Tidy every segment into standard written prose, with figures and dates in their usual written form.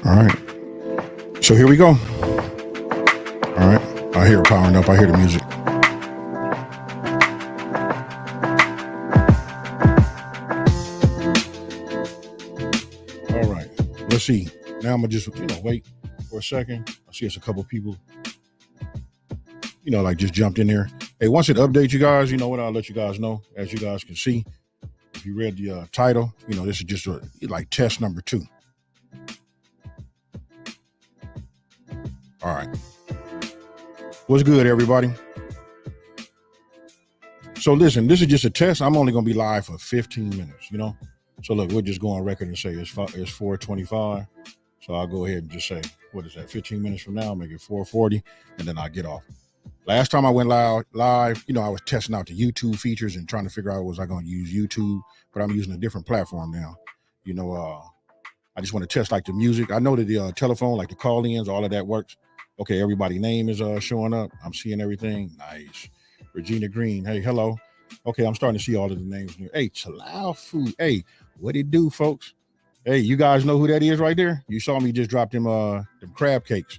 All right. So here we go. All right. I hear it powering up. I hear the music. All right. Let's see. Now I'm going to just, wait for a second. I see it's a couple people, like just jumped in there. Hey, once it updates you guys, you know what? I'll let you guys know. As you guys can see, if you read the title, this is just like test number 2. All right. What's good, everybody? So listen, this is just a test. I'm only going to be live for 15 minutes, So look, we'll just go on record and say it's 4:25. So I'll go ahead and just say, what is that, 15 minutes from now, make it 4:40, and then I'll get off. Last time I went live, I was testing out the YouTube features and trying to figure out was I going to use YouTube, but I'm using a different platform now. I just want to test like the music. I know that the telephone, like the call-ins, all of that works. Okay, everybody's name is showing up. I'm seeing everything. Nice. Regina Green. Hey, hello. Okay, I'm starting to see all of the names here. Hey, Chalal Food. Hey, what it do, folks? Hey, you guys know who that is right there? You saw me just drop them crab cakes.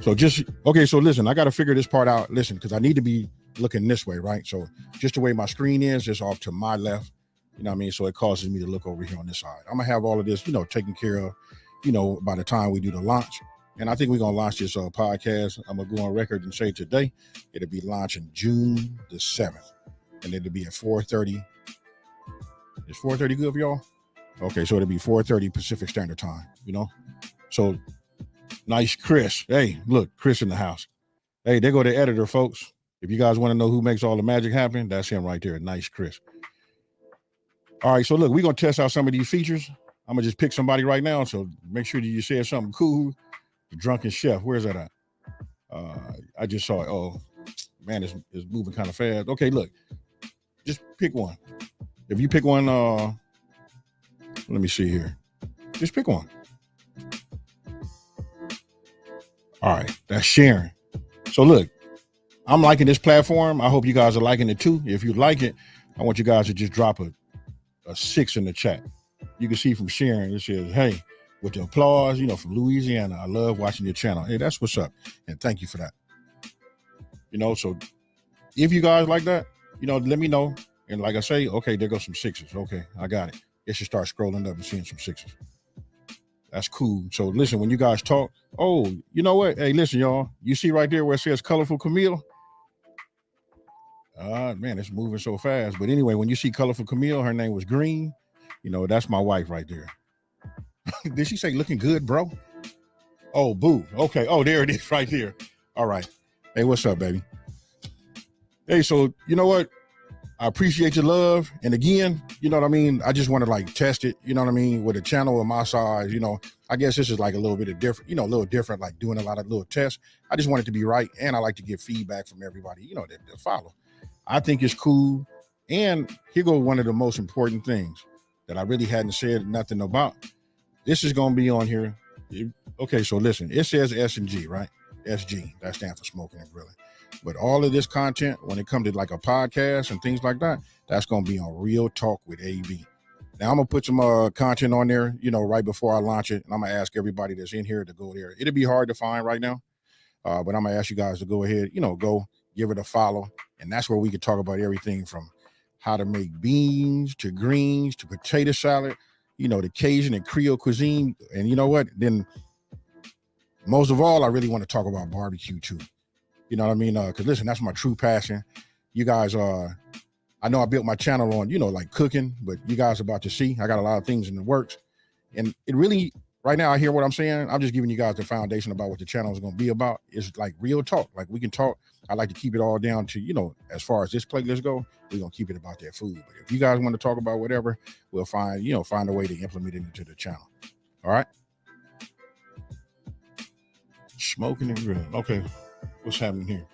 So listen, I got to figure this part out. Listen, because I need to be looking this way, right? So just the way my screen is, just off to my left. You know what I mean? So it causes me to look over here on this side. I'm going to have all of this, taken care of, by the time we do the launch. And I think we're going to launch this podcast. I'm going to go on record and say today, it'll be launching June the 7th. And it'll be at 4:30. Is 4:30 good for y'all? Okay, so it'll be 4:30 Pacific Standard Time, So nice Chris. Hey, look, Chris in the house. Hey, there go the editor, folks. If you guys want to know who makes all the magic happen, that's him right there. Nice Chris. All right, so look, we're going to test out some of these features. I'm going to just pick somebody right now, so make sure that you said something cool. The Drunken Chef, where's that at? I just saw it. Oh, man, it's moving kind of fast. Okay, look, just pick one. If you pick one, let me see here. Just pick one. All right, that's Sharon. So look, I'm liking this platform. I hope you guys are liking it too. If you like it, I want you guys to just drop a 6 in the chat. You can see from Sharon, it says, hey, with the applause, from Louisiana, I love watching your channel. Hey, that's what's up. And thank you for that. So if you guys like that, let me know. And like I say, okay, there goes some 6s. Okay, I got it. It should start scrolling up and seeing some 6s. That's cool. So listen, when you guys talk, oh, you know what? Hey, listen, y'all. You see right there where it says Colorful Camille? Man, it's moving so fast. But anyway, when you see Colorful Camille, her name was Green. That's my wife right there. Did she say looking good, bro? Oh, boo. Okay. Oh, there it is right there. All right. Hey, what's up, baby? Hey, so you know what? I appreciate your love. And again, you know what I mean? I just want to test it, with a channel of my size, I guess this is like a little bit of different, a little different, like doing a lot of little tests. I just want it to be right. And I like to get feedback from everybody, that follow. I think it's cool. And here goes one of the most important things that I really hadn't said nothing about. This is going to be on here. Okay, so listen, it says S&G, right? SG, that stands for Smokin and Grillin. But all of this content, when it comes to like a podcast and things like that, that's going to be on Real Talk with AB. Now, I'm going to put some content on there, right before I launch it. And I'm going to ask everybody that's in here to go there. It'll be hard to find right now. But I'm going to ask you guys to go ahead, go give it a follow. And that's where we can talk about everything from how to make beans to greens to potato salad, the Cajun and Creole cuisine. And you know what? Then most of all, I really want to talk about barbecue too. You know what I mean? Because listen, that's my true passion. You guys I know I built my channel on, like cooking, but you guys are about to see, I got a lot of things in the works. And it really, right now, I hear what I'm saying. I'm just giving you guys the foundation about what the channel is going to be about. It's like real talk. Like we can talk. I like to keep it all down to, as far as this playlist go, we're going to keep it about that food. But if you guys want to talk about whatever, we'll find a way to implement it into the channel. All right. Smokin and Grillin. Okay. What's happening here?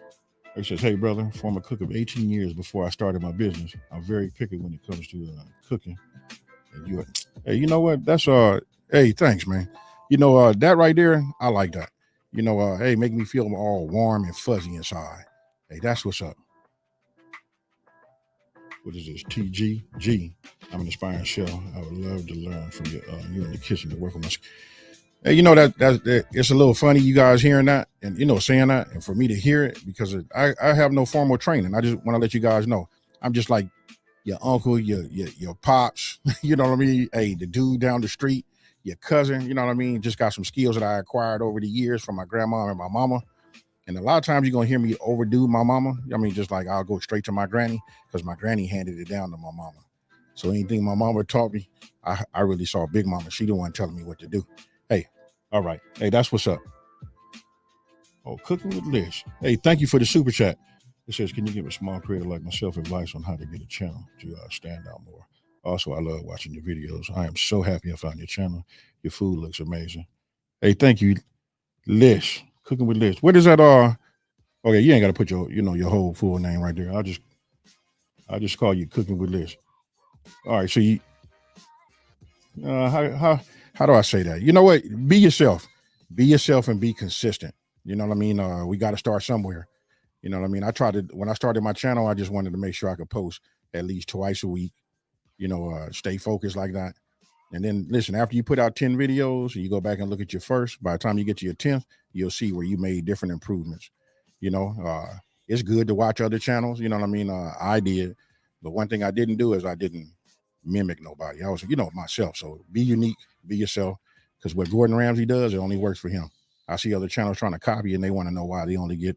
It says, hey, brother, former cook of 18 years before I started my business. I'm very picky when it comes to cooking. And hey, you know what? That's, hey, thanks, man. That right there, I like that. Hey, make me feel all warm and fuzzy inside. Hey, that's what's up. What is this? TGG. I'm an aspiring chef. I would love to learn from you in the kitchen to work on my. Hey, you know that it's a little funny you guys hearing that and saying that, and for me to hear it because I have no formal training. I just want to let you guys know I'm just like your uncle, your pops. You know what I mean? Hey, the dude down the street, your cousin. You know what I mean? Just got some skills that I acquired over the years from my grandma and my mama. And a lot of times you're gonna hear me overdo my mama. I mean, just like I'll go straight to my granny because my granny handed it down to my mama. So anything my mama taught me, I really saw Big Mama. She the one telling me what to do. Hey, all right. Hey, that's what's up. Oh, cooking with Liz. Hey, thank you for the super chat. It says, can you give a small creator like myself advice on how to get a channel to stand out more? Also, I love watching your videos. I am so happy I found your channel. Your food looks amazing. Hey, thank you, Liz. Cooking with Liz. What is that? Okay, you ain't got to put your whole full name right there. I'll just call you Cooking with Liz. All right. So you, how do I say that? You know what? Be yourself. Be yourself and be consistent. You know what I mean? We got to start somewhere. You know what I mean? When I started my channel, I just wanted to make sure I could post at least twice a week, stay focused like that. And then listen, after you put out 10 videos, you go back and look at your first, by the time you get to your 10th, you'll see where you made different improvements. You know, it's good to watch other channels. You know what I mean? I did. But one thing I didn't do is I didn't mimic nobody. I was, myself. So be unique, be yourself. Because what Gordon Ramsay does, it only works for him. I see other channels trying to copy and they want to know why they only get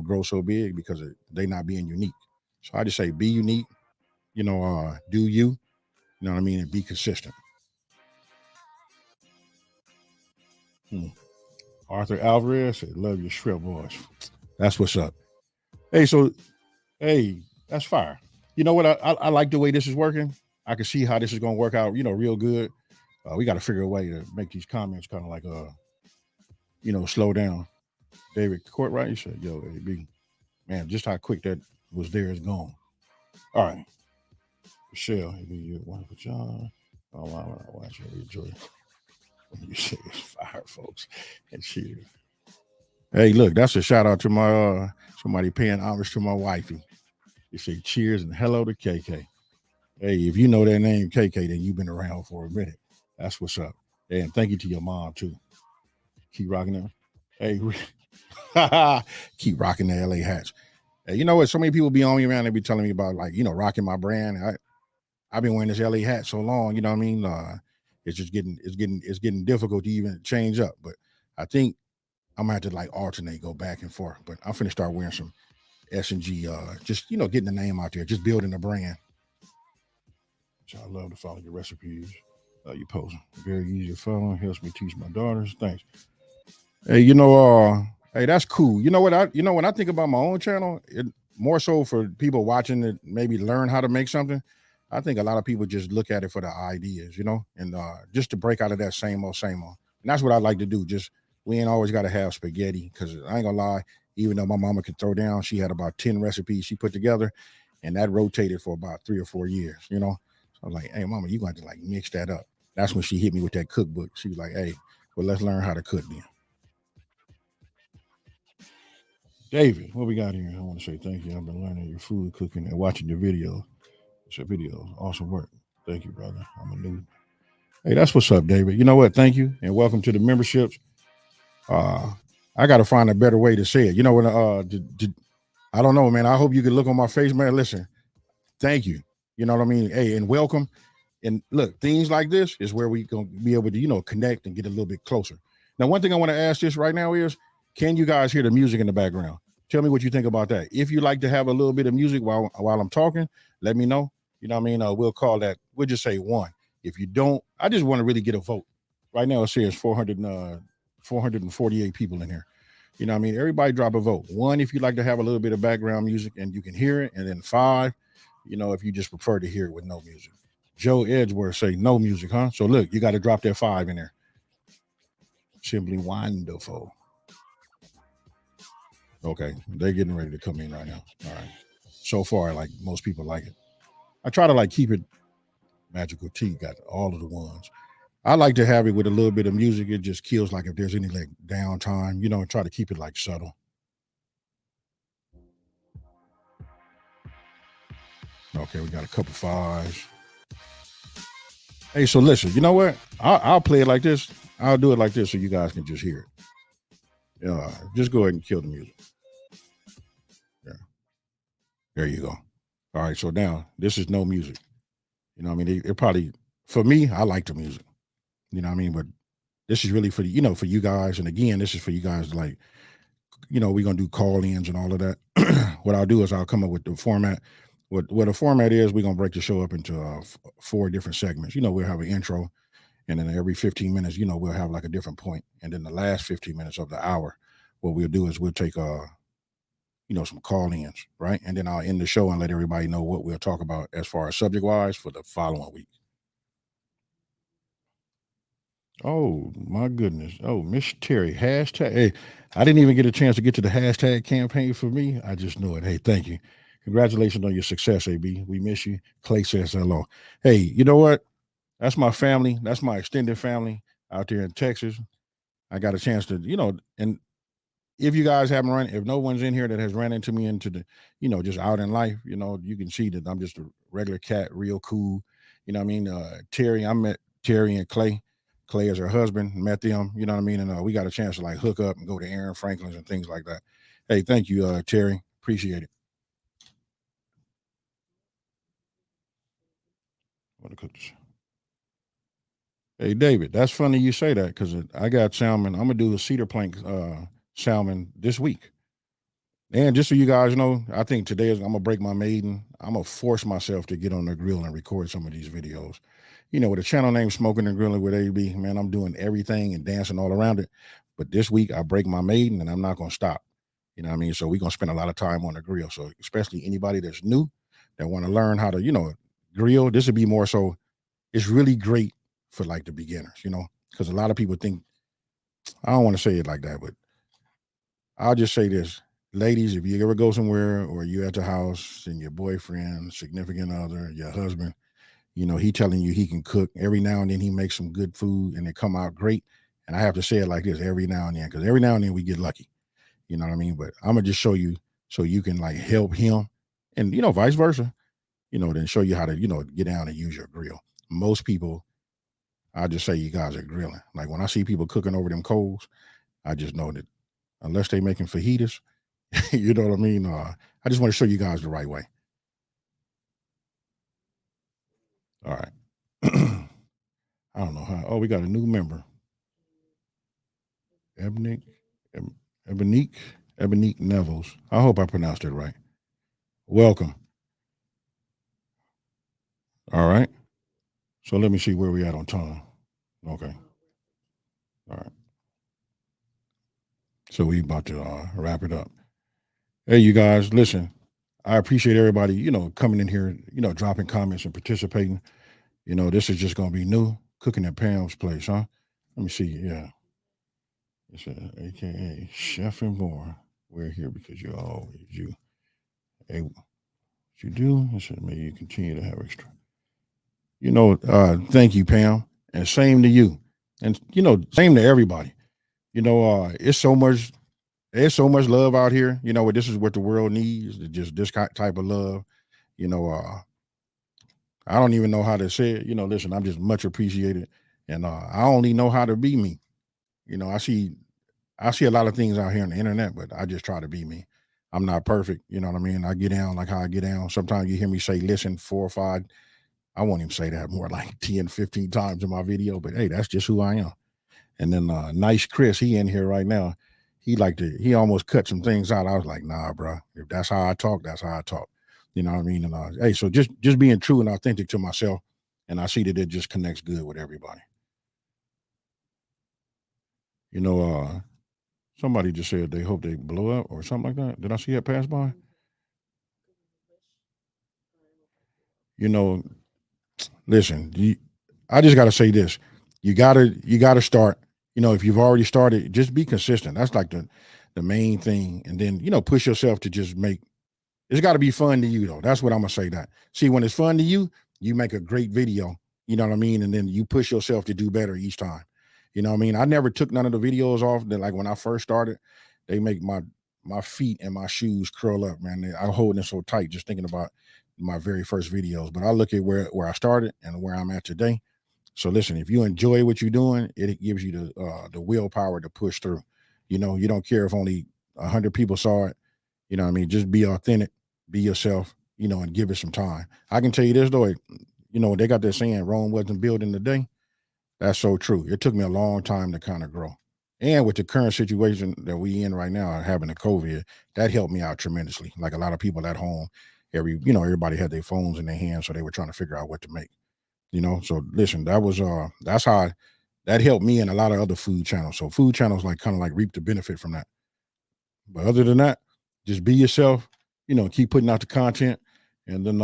grow so big because they not being unique. So I just say be unique, do you know what I mean, and be consistent. Arthur Alvarez said, love your shrill voice. That's what's up. Hey, that's fire. You know what? I like the way this is working. I can see how this is going to work out, real good. We got to figure a way to make these comments kind of like, slow down. David Courtwright, he said, yo, AB, man, just how quick that was there is gone. All right. Michelle, you're a wonderful job. Oh, wow, I watch you enjoy it. You say it's fire, folks. And cheers. Hey, look, that's a shout out to my somebody paying homage to my wifey. You say cheers and hello to KK. Hey, if you know that name KK, then you've been around for a minute. That's what's up. Hey, and thank you to your mom too. Keep rocking them. Hey, keep rocking the LA hats. Hey, you know what? So many people be on me around. They be telling me about rocking my brand. I've been wearing this LA hat so long. You know what I mean? It's just getting difficult to even change up. But I think I'm gonna have to alternate, go back and forth. But I'm finna start wearing some S&G. Just getting the name out there, just building the brand. So I love to follow your recipes. You post very easy to follow. Helps me teach my daughters. Thanks. Hey, hey, that's cool. You know what? When I think about my own channel, it more so for people watching that maybe learn how to make something. I think a lot of people just look at it for the ideas, and just to break out of that same old, same old. And that's what I like to do. Just we ain't always got to have spaghetti because I ain't gonna lie. Even though my mama could throw down, she had about 10 recipes she put together, and that rotated for about 3 or 4 years. So I was like, "Hey, mama, you got to mix that up." That's when she hit me with that cookbook. She was like, "Hey, well, let's learn how to cook then." David, what we got here? I want to say thank you. I've been learning your food cooking and watching your videos. It's your videos. Awesome work. Thank you, brother. I'm a new. Hey, that's what's up, David. You know what? Thank you and welcome to the memberships. I got to find a better way to say it. You know what? I don't know, man. I hope you can look on my face, man. Listen, thank you. You know what I mean? Hey, and welcome. And look, things like this is where we gonna be able to, connect and get a little bit closer. Now, one thing I want to ask this right now is, can you guys hear the music in the background? Tell me what you think about that. If you like to have a little bit of music while I'm talking, let me know. You know what I mean? We'll call that. We'll just say one. If you don't, I just want to really get a vote. Right now, it says 448 people in here. You know what I mean? Everybody drop a vote. One, if you like to have a little bit of background music and you can hear it. And then five, if you just prefer to hear it with no music. Joe Edgeworth say no music, huh? So look, you got to drop that 5 in there. Simply wonderful. Okay, they're getting ready to come in right now. All right. So far, most people like it. I try to keep it magical T. Got all of the ones. I like to have it with a little bit of music. It just kills if there's any downtime, and try to keep it subtle. Okay, we got a couple fives. Hey, so listen, you know what? I'll play it like this. I'll do it like this so you guys can just hear it. Yeah, just go ahead and kill the music. Yeah, there you go. All right, so now this is no music. You know what I mean? It probably, for me, I like the music. You know what I mean? But this is really for, for you guys. And again, this is for you guys to like, we're going to do call ins and all of that. What I'll do is I'll come up with the format. What the format is, we're going to break the show up into four different segments. We'll have an intro, and then every 15 minutes, we'll have like a different point. And then the last 15 minutes of the hour, what we'll do is we'll take some call-ins, right? And then I'll end the show and let everybody know what we'll talk about as far as subject-wise for the following week. Oh my goodness. Oh, Miss Terry, hashtag. Hey, I didn't even get a chance to get to the hashtag campaign for me. I just knew it. Hey, thank you. Congratulations on your success, AB. We miss you. Clay says hello. Hey, you know what? That's my family. That's my extended family out there in Texas. I got a chance to, and if you guys haven't run, if no one's in here that has ran into me into the, just out in life, you can see that I'm just a regular cat, real cool. You know what I mean? Terry, I met Terry and Clay. Clay is her husband, met them, you know what I mean? And we got a chance to like hook up and go to Aaron Franklin's and things like that. Hey, thank you, Terry. Appreciate it. What to cook this? Hey, David, that's funny you say that because I got salmon. I'm gonna do a cedar plank salmon this week. And just so you guys know, I think today is I'm gonna break my maiden. I'm gonna force myself to get on the grill and record some of these videos. With a channel name Smoking and Grilling with AB, man, I'm doing everything and dancing all around it. But this week I break my maiden and I'm not gonna stop. You know what I mean? So we're gonna spend a lot of time on the grill. So especially anybody that's new that want to learn how to, grill, this would be more so it's really great for like the beginners, because a lot of people think I don't want to say it like that, but I'll just say this. Ladies, if you ever go somewhere or you at the house and your boyfriend, significant other, your husband, he telling you he can cook. Every now and then he makes some good food and it come out great. And I have to say it like this every now and then, because every now and then we get lucky. You know what I mean? But I'm gonna just show you so you can like help him and vice versa, then show you how to, get down and use your grill. Most people, I just say you guys are grilling. Like when I see people cooking over them coals, I just know that unless they making fajitas, you know what I mean? I just want to show you guys the right way. All right. I don't know how. Oh, we got a new member, Ebonique, Eb- Ebonique, Ebonique Nevels. I hope I pronounced it right. Welcome. All right. So let me see where we at on time. Okay. All right. So we about to wrap it up. Hey, you guys, listen. I appreciate everybody, coming in here, dropping comments and participating. This is just gonna be new. Cooking at Pam's place, huh? Let me see. Yeah. It's a AKA Chef and More. We're here because you always you. Hey, what you do? I said, may you continue to have extra. Thank you, Pam. And same to you. And same to everybody. It's so much there's so much love out here. This is what the world needs, just this type of love. You know, uh, I don't even know how to say it. Listen, I'm just much appreciated. And I only know how to be me. I see a lot of things out here on the internet, but I just try to be me. I'm not perfect. You know what I mean? I get down like how I get down. Sometimes you hear me say, listen, 4 or 5. I won't even say that more like 10, 15 times in my video, but hey, that's just who I am. And then nice Chris, he in here right now. He almost cut some things out. I was like, nah, bro. If that's how I talk, that's how I talk. You know what I mean? And hey, so just being true and authentic to myself. And I see that it just connects good with everybody. You know, somebody just said they hope they blow up or something like that. Did I see that pass by? You know, listen, I just got to say this: you gotta start. If you've already started, just be consistent. That's like the main thing, and then push yourself to just make. It's got to be fun to you though. That's what I'm gonna say. That see when it's fun to you, you make a great video. You know what I mean, and then you push yourself to do better each time. You know what I mean. I never took none of the videos off. That like when I first started, they make my feet and my shoes curl up, man. I'm holding it so tight just thinking about my very first videos, but I look at where I started and where I'm at today. So listen, if you enjoy what you're doing, it gives you the willpower to push through. You don't care if only 100 people saw it. You know what I mean? Just be authentic, be yourself, and give it some time. I can tell you this though, they got this saying, Rome wasn't built in a day. That's so true. It took me a long time to kind of grow. And with the current situation that we in right now, having the COVID, that helped me out tremendously. Like a lot of people at home, everybody had their phones in their hands, so they were trying to figure out what to make. So listen, that's how that helped me and a lot of other food channels. So food channels like kind of like reap the benefit from that. But other than that, just be yourself, keep putting out the content. And then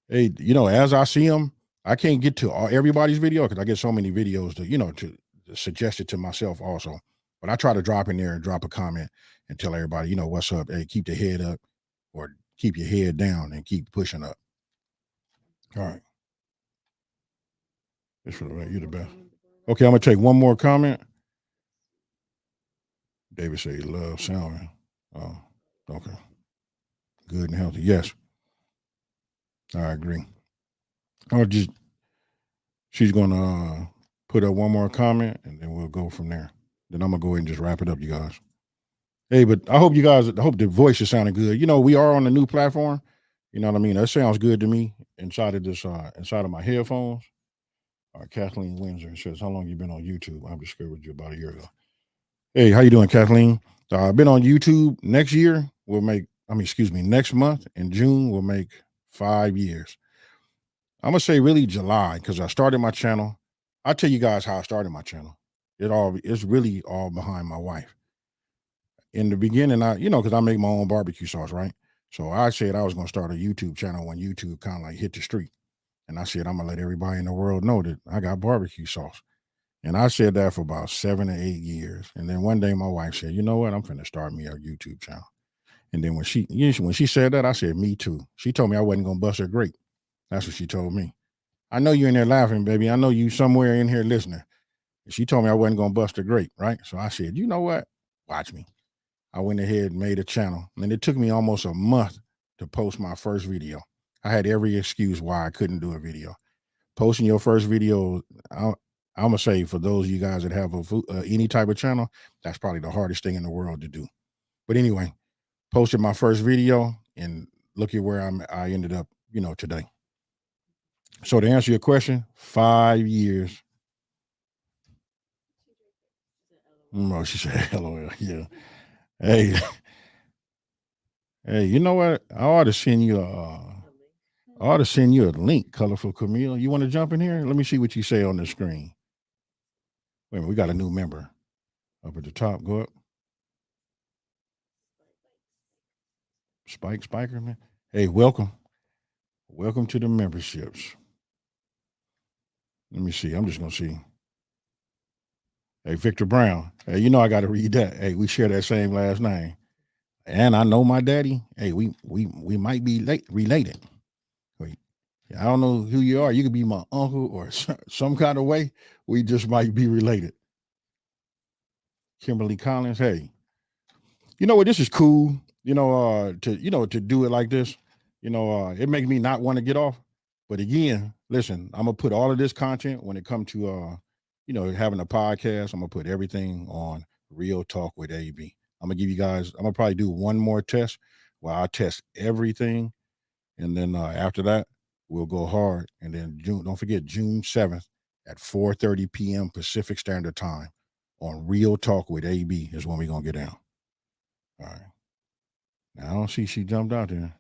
hey, as I see them, I can't get to everybody's video because I get so many videos to suggest it to myself also. But I try to drop in there and drop a comment and tell everybody, what's up. Hey, keep the head up or keep your head down and keep pushing up. All right. This for the right. You're the best. Okay, I'm gonna take one more comment. David said he loves salmon. Oh, okay. Good and healthy. Yes, I agree. I'll just she's gonna put up one more comment and then we'll go from there. Then I'm gonna go ahead and just wrap it up, you guys. Hey, but I hope I hope the voice is sounding good. We are on a new platform. You know what I mean? That sounds good to me inside of this inside of my headphones. Kathleen Windsor says, "How long you been on YouTube?" I discovered you about a year ago. Hey, how you doing, Kathleen? I've been on YouTube. Next year excuse me, next month in June we'll make 5 years. I'm gonna say really July because I started my channel. I'll tell you guys how I started my channel. It's really all behind my wife. In the beginning, because I make my own barbecue sauce, right? So I said I was gonna start a YouTube channel when YouTube kind of like hit the street. And I said, I'm gonna let everybody in the world know that I got barbecue sauce. And I said that for about 7 or 8 years. And then one day my wife said, you know what? I'm finna start me a YouTube channel. And then when she said that, I said, me too. She told me I wasn't gonna bust her grape. That's what she told me. I know you're in there laughing, baby. I know you somewhere in here listening. She told me I wasn't gonna bust her grape, right? So I said, you know what? Watch me. I went ahead and made a channel. And it took me almost a month to post my first video. I had every excuse why I couldn't do a video. Posting your first video, I'm gonna say for those of you guys that have any type of channel, that's probably the hardest thing in the world to do. But anyway, posted my first video, and look at where I ended up, today. So to answer your question, 5 years. No, she said, "LOL." Yeah. Hey, hey, you know what? I ought to send you a link, Colorful Camille. You want to jump in here? Let me see what you say on the screen. Wait a minute, we got a new member up at the top. Go up. Spiker, man. Hey, welcome. Welcome to the memberships. Let me see. I'm just gonna see. Hey, Victor Brown. Hey, I gotta read that. Hey, we share that same last name. And I know my daddy. Hey, we might be related. Wait, I don't know who you are. You could be my uncle or some kind of way. We just might be related. Kimberly Collins. Hey, you know what? This is cool. To do it like this. It makes me not want to get off. But again, listen, I'm gonna put all of this content when it comes to having a podcast. I'm gonna put everything on Real Talk with AB. I'm gonna give you guys. I'm gonna probably do one more test where I test everything, and then after that, we'll go hard. And then June. Don't forget June 7th at 4:30 p.m. Pacific Standard Time on Real Talk with AB is when we're gonna get down. All right. Now, I don't see she jumped out there.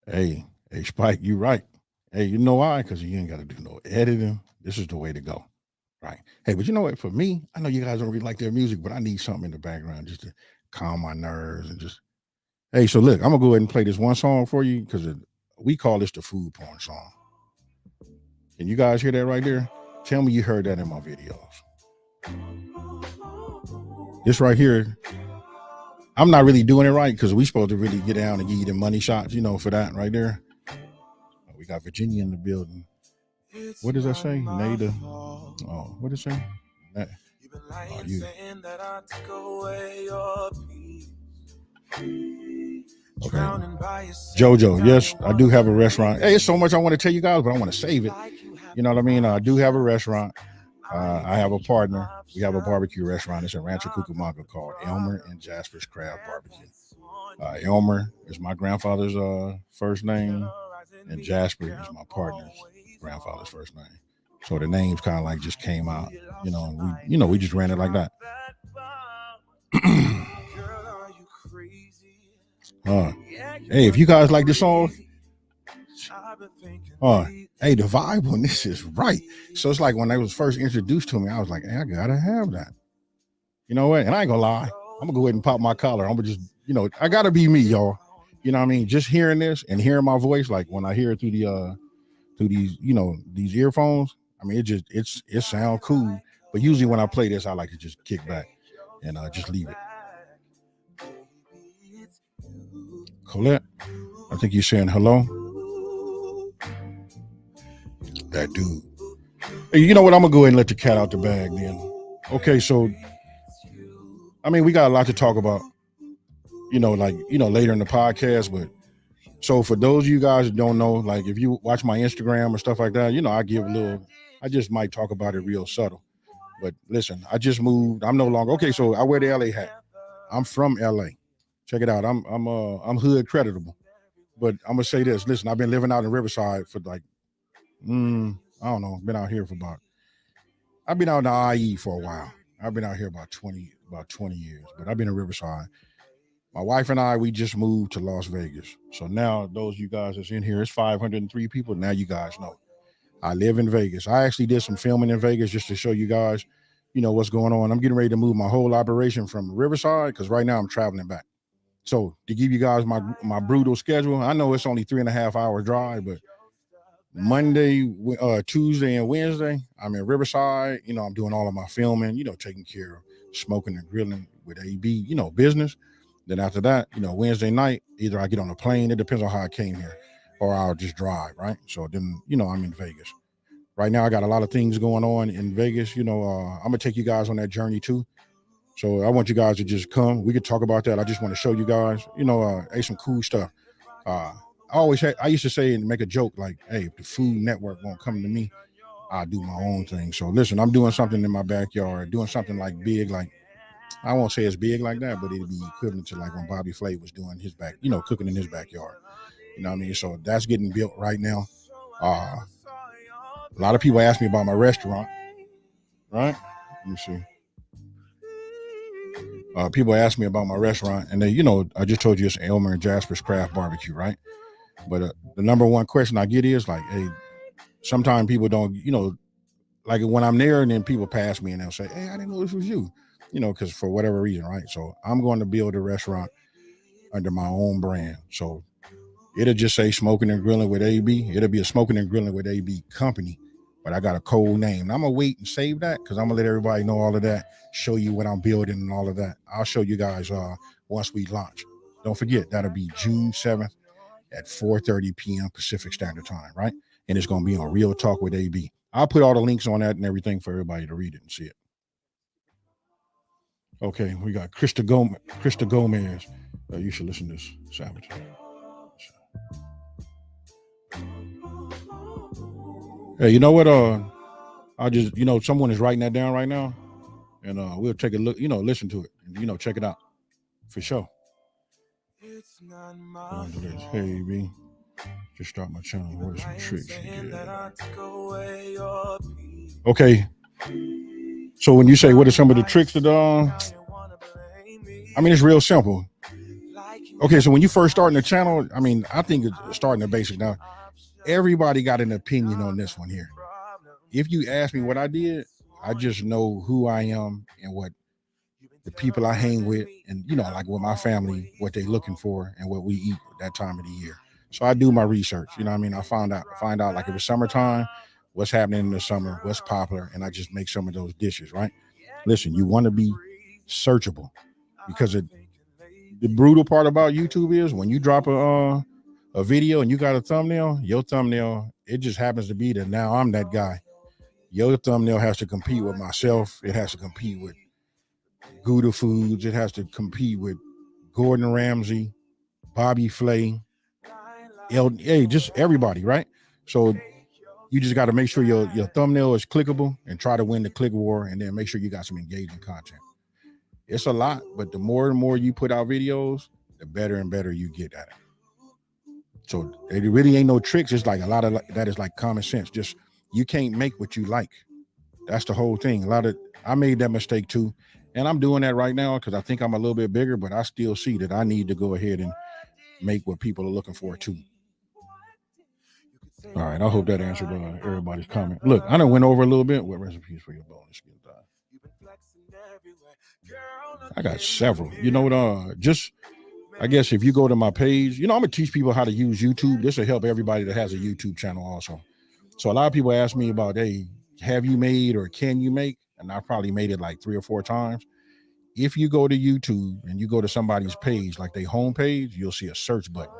Hey, Spike, you right. Hey, you know why? Because you ain't got to do no editing. This is the way to go. Right. Hey, but you know what? For me, I know you guys don't really like their music, but I need something in the background just to calm my nerves and just. Hey, so look, I'm gonna go ahead and play this one song for you because we call this the food porn song. Can you guys hear that right there? Tell me you heard that in my videos. This right here, I'm not really doing it right because we supposed to really get down and give you the money shots, for that right there. We got Virginia in the building. What does that say? Nada. Oh, what does it say? You've been lying, saying that I took away your peace. Okay. JoJo, yes, I do have a restaurant. Hey, it's so much I want to tell you guys, but I want to save it. You know what I mean? I do have a restaurant. I have a partner. We have a barbecue restaurant. It's in Rancho Cucamonga called Elmer and Jasper's Crab Barbecue. Elmer is my grandfather's first name, and Jasper is my partner's grandfather's first name. So the names kind of like just came out, and we just ran it like that. Hey, if you guys like this song, hey, the vibe on this is right. So it's like when they was first introduced to me, I was like, hey, I gotta have that. You know what? And I ain't gonna lie, I'm gonna go ahead and pop my collar. I'm gonna just, I gotta be me, y'all. You know what I mean? Just hearing this and hearing my voice, like when I hear it through these, these earphones. I mean, it sounds cool. But usually when I play this, I like to just kick back and just leave it. Colette, I think you're saying hello. That dude. Hey, you know what? I'm gonna go ahead and let the cat out the bag then. Okay, so I mean, we got a lot to talk about, later in the podcast, but so for those of you guys that don't know, like if you watch my Instagram or stuff like that, I just might talk about it real subtle. But listen, I just moved. I'm no longer okay. So I wear the LA hat. I'm from LA. Check it out. I'm hood creditable. But I'm gonna say this. Listen, I've been living out in Riverside for like, I don't know. Been out here for I've been out in the IE for a while. I've been out here about 20 years. But I've been in Riverside. My wife and I, we just moved to Las Vegas. So now those of you guys that's in here, it's 503 people. Now you guys know. I live in Vegas. I actually did some filming in Vegas just to show you guys, what's going on. I'm getting ready to move my whole operation from Riverside because right now I'm traveling back. So to give you guys my brutal schedule, I know it's only 3.5 hour drive, but Monday, Tuesday, and Wednesday, I'm in Riverside. I'm doing all of my filming, taking care of smoking and grilling with AB, business. Then after that, Wednesday night, either I get on a plane, it depends on how I came here, or I'll just drive, right? So then, I'm in Vegas. Right now, I got a lot of things going on in Vegas. I'm going to take you guys on that journey too. So I want you guys to just come. We could talk about that. I just want to show you guys, hey, some cool stuff. I used to say and make a joke like, hey, if the Food Network won't come to me, I'll do my own thing. So listen, I'm doing something in my backyard, doing something like big, like I won't say it's big like that, but it'd be equivalent to like when Bobby Flay was doing his cooking in his backyard. You know what I mean? So that's getting built right now. A lot of people ask me about my restaurant, right? Let me see. People ask me about my restaurant, and they, I just told you it's Elmer and Jasper's Craft Barbecue, right? But the number one question I get is like, hey, sometimes people don't, like when I'm there and then people pass me and they'll say, hey, I didn't know this was you, because for whatever reason, right? So I'm going to build a restaurant under my own brand. So it'll just say Smoking and Grilling with AB. It'll be a Smoking and Grilling with AB company, but I got a cold name. I'm going to wait and save that because I'm going to let everybody know all of that, show you what I'm building and all of that. I'll show you guys once we launch. Don't forget, that'll be June 7th at 4:30 p.m. Pacific Standard Time, right? And it's going to be on Real Talk with AB. I'll put all the links on that and everything for everybody to read it and see it. Okay, we got Krista Gomez. Krista Gomez. You should listen to this, Savage. Hey, you know what? I just, someone is writing that down right now, and we'll take a look. Listen to it, and check it out for sure. Hey, B. Just start my channel. What are some tricks you did? Okay. So when you say what are some of the tricks that I mean, it's real simple. Okay, so when you first starting the channel, I mean, I think it's starting the basics now. Everybody got an opinion on this one here. If you ask me what I did, I just know who I am and what the people I hang with, and like with my family, what they looking for and what we eat that time of the year. So I do my research. You know what I mean? I find out like if it's summertime, what's happening in the summer, what's popular, and I just make some of those dishes, right? Listen, you want to be searchable because the brutal part about YouTube is when you drop a video and you got a thumbnail, your thumbnail, it just happens to be that now I'm that guy. Your thumbnail has to compete with myself. It has to compete with Gouda Foods. It has to compete with Gordon Ramsay. Bobby Flay, hey, just everybody, right? So you just got to make sure your thumbnail is clickable and try to win the click war, and then make sure you got some engaging content. It's a lot, but the more and more you put out videos, the better and better you get at it. So it really ain't no tricks. It's like a lot of that is like common sense. Just you can't make what you like. That's the whole thing. I made that mistake too, and I'm doing that right now because I think I'm a little bit bigger, but I still see that I need to go ahead and make what people are looking for too. All right, I hope that answered everybody's comment. Look, I done went over a little bit. What recipes for your bonus? I got several. You know what? Just I guess if you go to my page, I'm gonna teach people how to use YouTube. This will help everybody that has a YouTube channel also. So a lot of people ask me about, hey, have you made or can you make? And I probably made it like 3 or 4 times. If you go to YouTube and you go to somebody's page, like their homepage, you'll see a search button.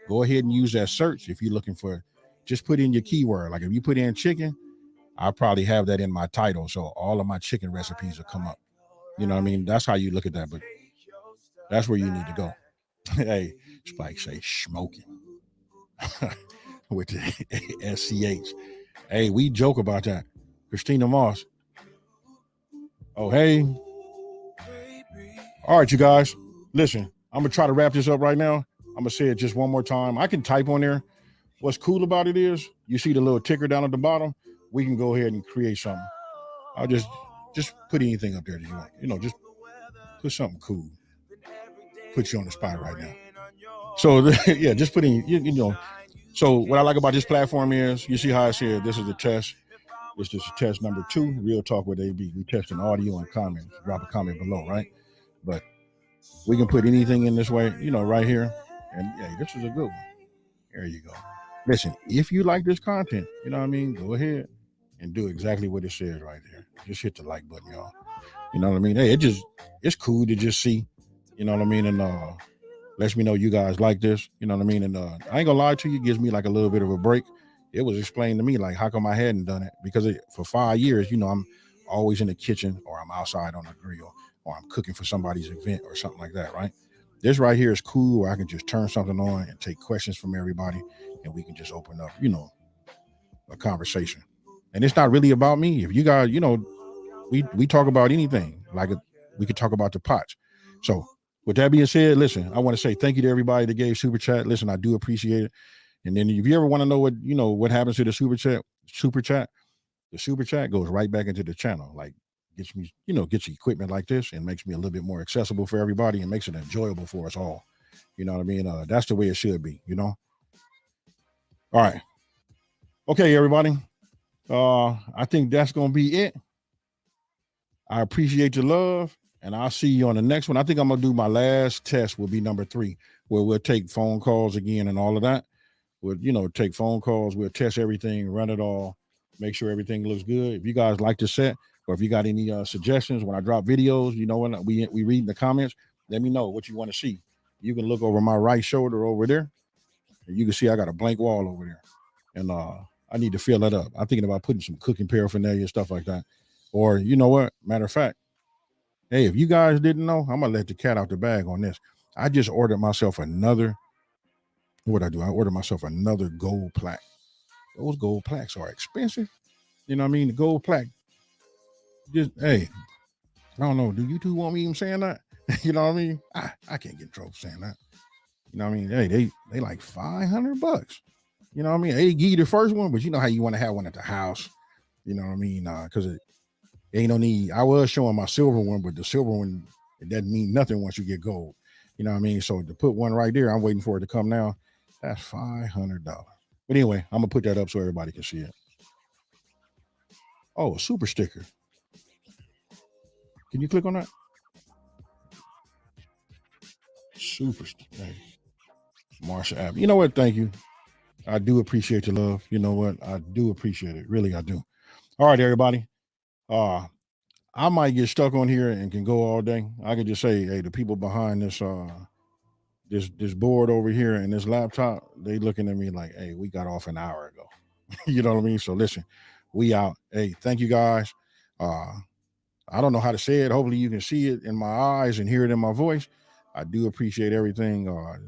Go ahead and use that search if you're looking for. Just put in your keyword. Like if you put in chicken, I probably have that in my title, so all of my chicken recipes will come up. You know what I mean? That's how you look at that, but that's where you need to go. Hey, Spike say Smokin with the SCH. Hey, we joke about that. Christina Moss. Oh, hey. All right, you guys. Listen, I'm going to try to wrap this up right now. I'm going to say it just one more time. I can type on there. What's cool about it is you see the little ticker down at the bottom. We can go ahead and create something. I'll just put anything up there that you want. Just put something cool. Put you on the spot right now. So, yeah, just put in, So what I like about this platform is, you see how I said this is a test. This is test number 2, Real Talk with AB. We testing audio and comments. Drop a comment below, right? But we can put anything in this way, right here. And yeah, this is a good one. There you go. Listen, if you like this content, go ahead and do exactly what it says right there. Just hit the like button, y'all. You know what I mean? Hey, it's cool to just see, and lets me know you guys like this, and I ain't gonna lie to you, it gives me like a little bit of a break. It was explained to me like how come I hadn't done it, because for 5 years, I'm always in the kitchen, or I'm outside on the grill, or I'm cooking for somebody's event or something like that, right? This right here is cool, where I can just turn something on and take questions from everybody, and we can just open up, a conversation. And it's not really about me. If you guys, we talk about anything. We could talk about the pots. So with that being said, listen, I want to say thank you to everybody that gave super chat. Listen, I do appreciate it. And then if you ever want to know what happens to the super chat, the super chat goes right back into the channel. Like gets me, gets equipment like this and makes me a little bit more accessible for everybody and makes it enjoyable for us all. You know what I mean? That's the way it should be, All right. Okay, everybody. I think that's gonna be it. I appreciate your love, and I'll see you on the next one. I think I'm gonna do my last test. Will be number 3, where we'll take phone calls again and all of that. We'll take phone calls. We'll test everything, run it all, make sure everything looks good. If you guys like the set, or if you got any suggestions when I drop videos, when we read in the comments, let me know what you want to see. You can look over my right shoulder over there, and you can see I got a blank wall over there, and I need to fill that up. I'm thinking about putting some cooking paraphernalia and stuff like that. Or you know what? Matter of fact, hey, if you guys didn't know, I'm gonna let the cat out the bag on this. I just ordered myself another. What I do? I ordered myself another gold plaque. Those gold plaques are expensive. You know what I mean? The gold plaque. Just hey, I don't know. Do you two want me even saying that? You know what I mean? I can't get in trouble saying that. You know what I mean? Hey, they like $500. You know what I mean? They give you the first one, but you know how you want to have one at the house. You know what I mean? Because it ain't no need. I was showing my silver one, but the silver one, it doesn't mean nothing once you get gold. You know what I mean? So to put one right there, I'm waiting for it to come now. That's $500. But anyway, I'm gonna put that up so everybody can see it. Oh, a super sticker. Can you click on that? Super sticker. Hey, Marsha App. You know what? Thank you. I do appreciate your love. You know what? I do appreciate it. Really, I do. All right, everybody. I might get stuck on here and can go all day. I can just say, hey, the people behind this board over here and this laptop, they looking at me like, hey, we got off an hour ago. You know what I mean? So listen, we out. Hey, thank you guys. I don't know how to say it. Hopefully you can see it in my eyes and hear it in my voice. I do appreciate everything.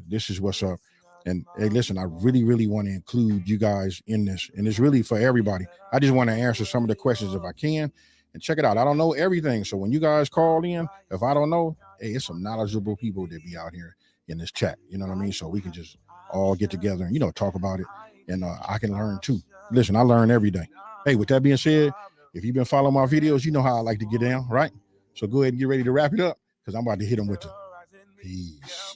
This is what's up. And hey, listen, I really, really want to include you guys in this. And it's really for everybody. I just want to answer some of the questions if I can. And check it out. I don't know everything. So when you guys call in, if I don't know, hey, it's some knowledgeable people that be out here in this chat. You know what I mean? So we can just all get together and, talk about it. And I can learn too. Listen, I learn every day. Hey, with that being said, if you've been following my videos, you know how I like to get down, right? So go ahead and get ready to wrap it up because I'm about to hit them with the peace.